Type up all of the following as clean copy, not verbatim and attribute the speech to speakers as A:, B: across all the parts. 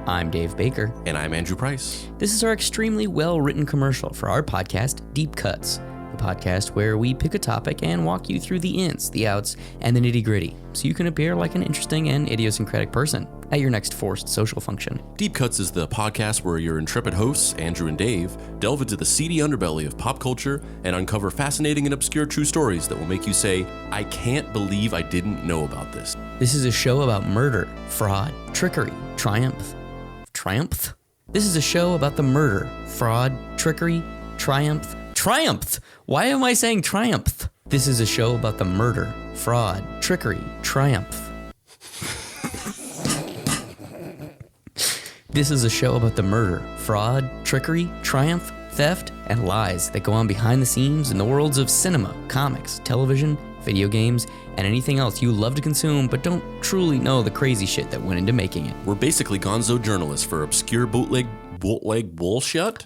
A: I'm Dave Baker.
B: And I'm Andrew Price.
A: This is our extremely well-written commercial for our podcast, Deep Cuts, the podcast where we pick a topic and walk you through the ins, the outs, and the nitty-gritty, so you can appear like an interesting and idiosyncratic person at your next forced social function.
B: Deep Cuts is the podcast where your intrepid hosts, Andrew and Dave, delve into the seedy underbelly of pop culture and uncover fascinating and obscure true stories that will make you say, I can't believe I didn't know about this.
A: This is a show about murder, fraud, trickery, triumph. Triumph? This is a show about the murder, fraud, trickery, triumph. Triumph! Why am I saying triumph? This is a show about the murder, fraud, trickery, triumph. This is a show about the murder, fraud, trickery, triumph, theft, and lies that go on behind the scenes in the worlds of cinema, comics, television, video games, and anything else you love to consume but don't truly know the crazy shit that went into making it.
B: We're basically gonzo journalists for obscure bootleg bullshit?
A: Bullshit.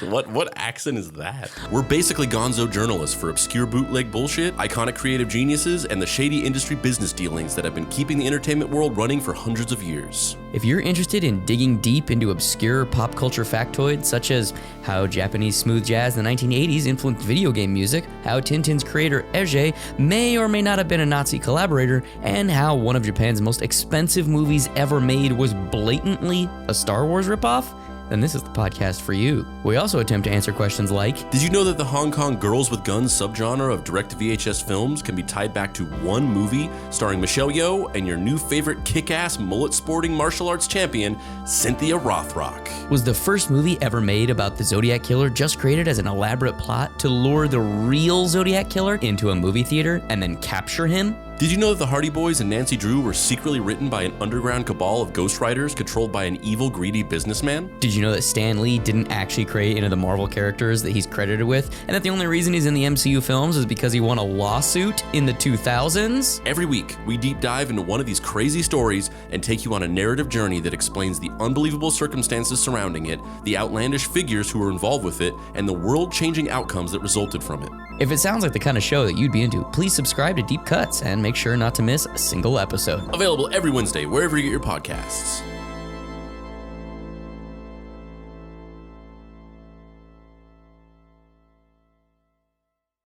B: What accent is that? We're basically gonzo journalists for obscure bootleg bullshit, iconic creative geniuses, and the shady industry business dealings that have been keeping the entertainment world running for hundreds of years.
A: If you're interested in digging deep into obscure pop culture factoids, such as how Japanese smooth jazz in the 1980s influenced video game music, how Tintin's creator Hergé may or may not have been a Nazi collaborator, and how one of Japan's most expensive movies ever made was blatantly a Star Wars ripoff, then this is the podcast for you. We also attempt to answer questions like,
B: did you know that the Hong Kong Girls with Guns subgenre of direct-to-VHS films can be tied back to one movie starring Michelle Yeoh and your new favorite kick-ass mullet-sporting martial arts champion, Cynthia Rothrock?
A: Was the first movie ever made about the Zodiac Killer just created as an elaborate plot to lure the real Zodiac Killer into a movie theater and then capture him?
B: Did you know that the Hardy Boys and Nancy Drew were secretly written by an underground cabal of ghostwriters controlled by an evil, greedy businessman?
A: Did you know that Stan Lee didn't actually create any of the Marvel characters that he's credited with, and that the only reason he's in the MCU films is because he won a lawsuit in the 2000s?
B: Every week, we deep dive into one of these crazy stories and take you on a narrative journey that explains the unbelievable circumstances surrounding it, the outlandish figures who were involved with it, and the world-changing outcomes that resulted from it.
A: If it sounds like the kind of show that you'd be into, please subscribe to Deep Cuts and make sure not to miss a single episode.
B: Available every Wednesday, wherever you get your podcasts.